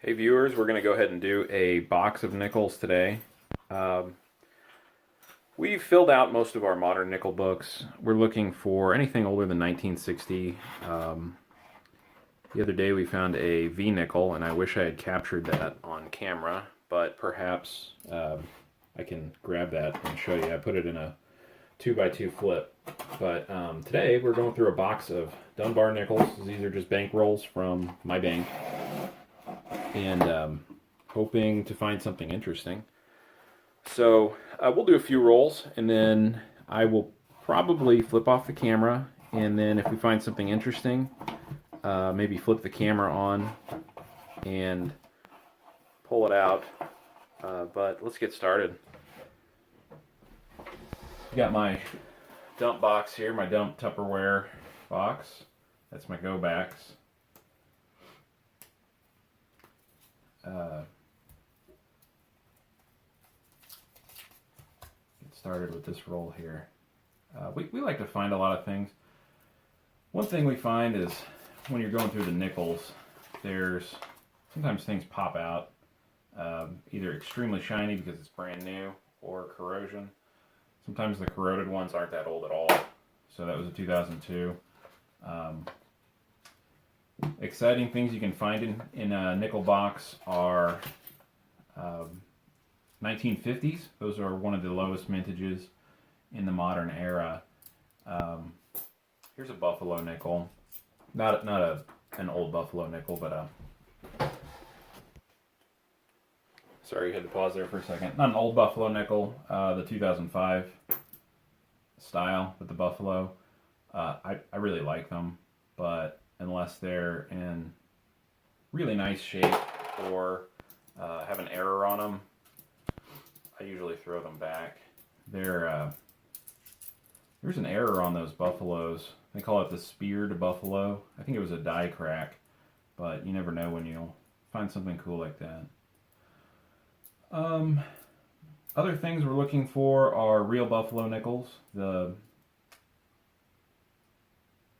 Hey viewers, we're going to go ahead and do a box of nickels today. We've filled out most of our modern nickel books. We're looking for anything older than 1960. The other day we found a V nickel, and I wish I had captured that on camera, but perhaps I can grab that and show you. I put it in a 2x2 flip. But today we're going through a box of Dunbar nickels. These are just bank rolls from my bank. And hoping to find something interesting. So we'll do a few rolls, and then I will probably flip off the camera, and then if we find something interesting, maybe flip the camera on and pull it out. But let's get started. Got my dump box here, my dump Tupperware box. That's my go backs. Get started with this roll here. We like to find a lot of things. One thing we find is when you're going through the nickels, there's sometimes things pop out, either extremely shiny because it's brand new or corrosion. Sometimes the corroded ones aren't that old at all. So that was a 2002. Exciting things you can find in a nickel box are 1950s. Those are one of the lowest mintages in the modern era. Here's a Buffalo nickel. Not an old Buffalo nickel, but sorry, you had to pause there for a second. Not an old Buffalo nickel, the 2005 style with the Buffalo. I really like them, but unless they're in really nice shape or have an error on them, I usually throw them back. There's an error on those Buffaloes. They call it the speared Buffalo. I think it was a die crack, but you never know when you'll find something cool like that. Other things we're looking for are real Buffalo nickels.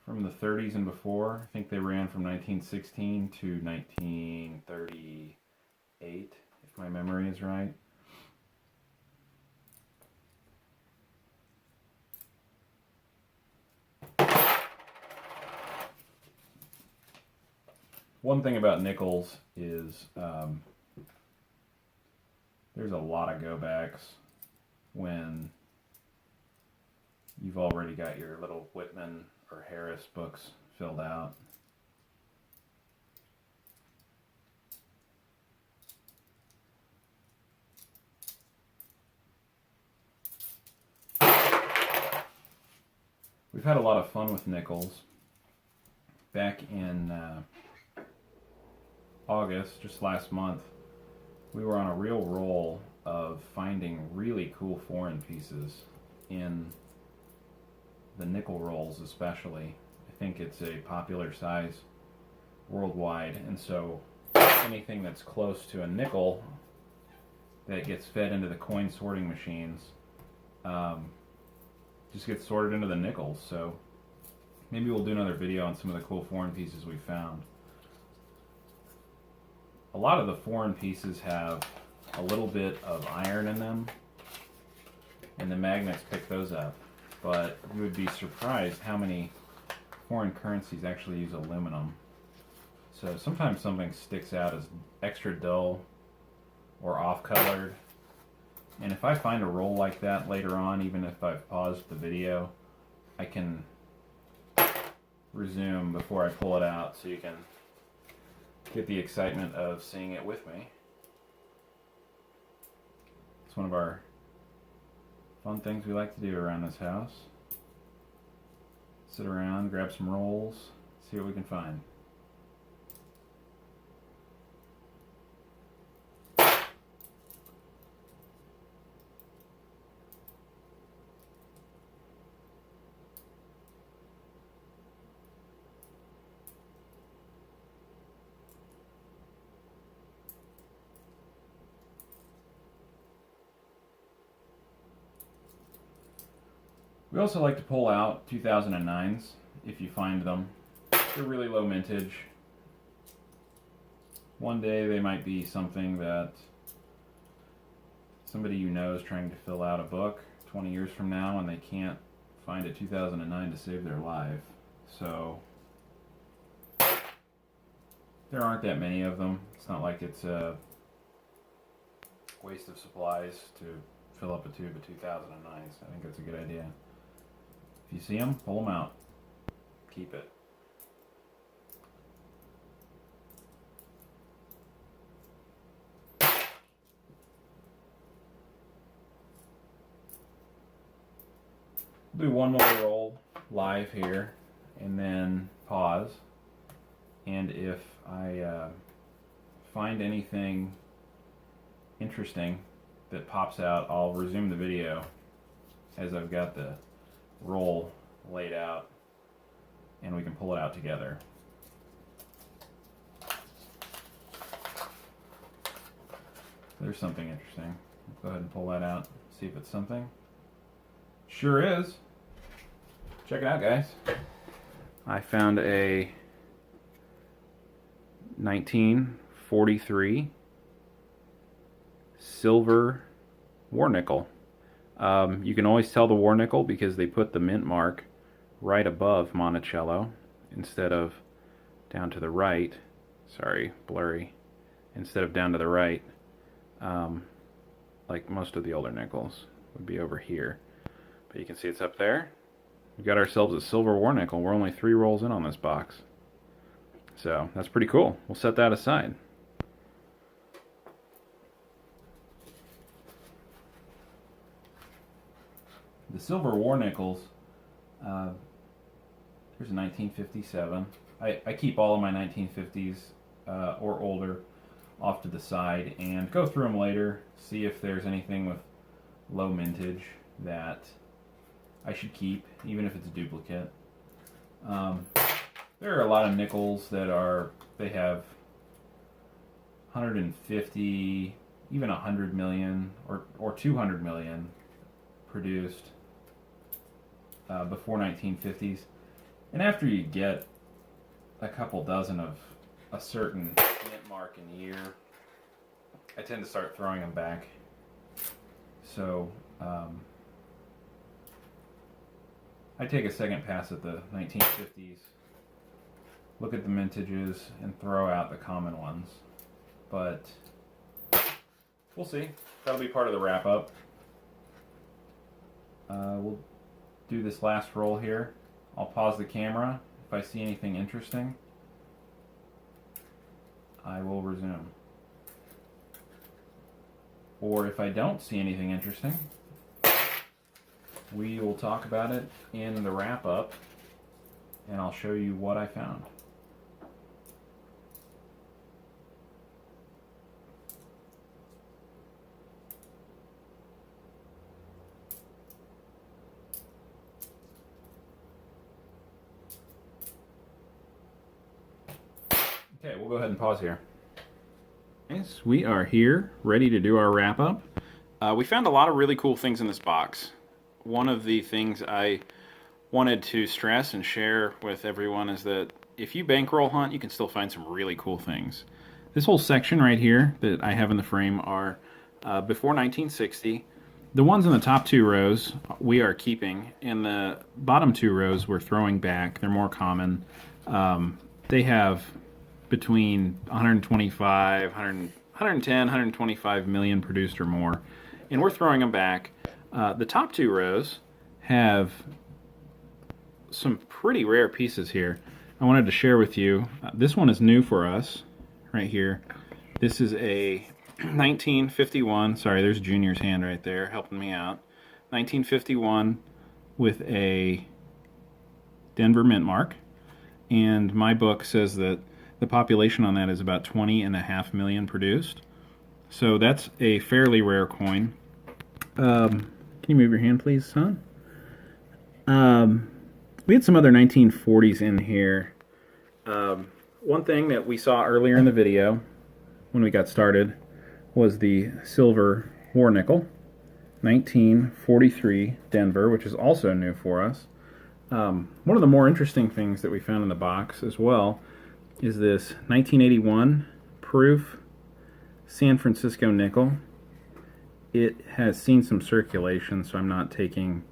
From the 30s and before. I think they ran from 1916 to 1938, if my memory is right. One thing about nickels is there's a lot of go-backs when you've already got your little Whitman or Harris books filled out. We've had a lot of fun with nickels. Back in August, just last month, we were on a real roll of finding really cool foreign pieces in the nickel rolls especially. I think it's a popular size worldwide, and so anything that's close to a nickel that gets fed into the coin sorting machines just gets sorted into the nickels. So maybe we'll do another video on some of the cool foreign pieces we found. A lot of the foreign pieces have a little bit of iron in them, and the magnets pick those up. But you would be surprised how many foreign currencies actually use aluminum. So sometimes something sticks out as extra dull or off-colored. And if I find a roll like that later on, even if I've paused the video, I can resume before I pull it out so you can get the excitement of seeing it with me. It's one of our fun things we like to do around this house. Sit around, grab some rolls, see what we can find. We also like to pull out 2009s if you find them. They're really low mintage. One day they might be something that somebody you know is trying to fill out a book 20 years from now and they can't find a 2009 to save their life. So there aren't that many of them. It's not like it's a waste of supplies to fill up a tube of 2009s. I think that's a good idea. If you see them, pull them out. Keep it. Do one more roll live here and then pause, and if I find anything interesting that pops out, I'll resume the video as I've got the roll laid out and we can pull it out together. There's something interesting. Go ahead and pull that out, see if it's something. Sure is. Check it out, guys. I found a 1943 silver war nickel. You can always tell the war nickel because they put the mint mark right above Monticello instead of down to the right. Sorry, blurry. Instead of down to the right, like most of the older nickels would be over here. But you can see it's up there. We got ourselves a silver war nickel. We're only 3 rolls in on this box. So that's pretty cool. We'll set that aside. The silver war nickels, here's a 1957. I keep all of my 1950s or older off to the side and go through them later, see if there's anything with low mintage that I should keep, even if it's a duplicate. There are a lot of nickels that they have 150, even 100 million or 200 million produced before 1950s. And after you get a couple dozen of a certain mint mark and year, I tend to start throwing them back. So I take a second pass at the 1950s, look at the mintages, and throw out the common ones. But we'll see. That'll be part of the wrap-up. We'll do this last roll here. I'll pause the camera. If I see anything interesting, I will resume. Or if I don't see anything interesting, we will talk about it in the wrap-up, and I'll show you what I found. Okay, we'll go ahead and pause here. Yes, we are here, ready to do our wrap-up. We found a lot of really cool things in this box. One of the things I wanted to stress and share with everyone is that if you bankroll hunt, you can still find some really cool things. This whole section right here that I have in the frame are before 1960. The ones in the top 2 rows we are keeping, and the bottom 2 rows we're throwing back. They're more common. They have between 125, 110, 125 million produced or more, and we're throwing them back. The top 2 rows have some pretty rare pieces here. I wanted to share with you. This one is new for us, right here. This is a 1951. Sorry, there's Junior's hand right there helping me out. 1951 with a Denver mint mark, and my book says that the population on that is about 20.5 million produced. So that's a fairly rare coin. Can you move your hand, please, son? We had some other 1940s in here. One thing that we saw earlier in the video when we got started was the silver war nickel, 1943 Denver, which is also new for us. One of the more interesting things that we found in the box as well is this 1981 proof San Francisco nickel. It has seen some circulation, so I'm not taking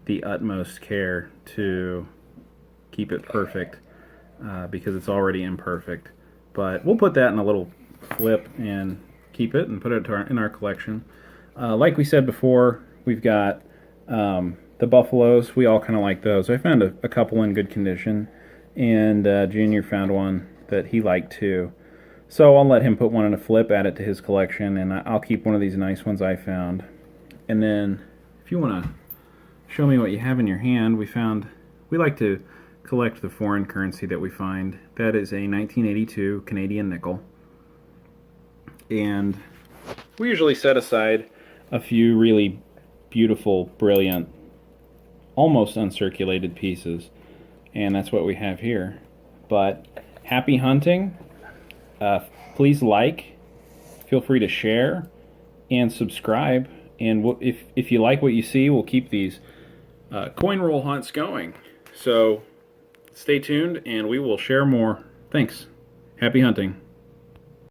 the utmost care to keep it perfect because it's already imperfect. But we'll put that in a little flip and keep it and put it in our collection. Like we said before, we've got the Buffaloes. We all kind of like those. I found a couple in good condition, and Junior found one that he liked too. So I'll let him put one in a flip, add it to his collection, and I'll keep one of these nice ones I found. And then if you want to show me what you have in your hand, we like to collect the foreign currency that we find. That is a 1982 Canadian nickel. And we usually set aside a few really beautiful, brilliant, almost uncirculated pieces. And that's what we have here. But happy hunting. Please feel free to share, and subscribe. And if you like what you see, we'll keep these coin roll hunts going. So stay tuned, and we will share more. Thanks. Happy hunting.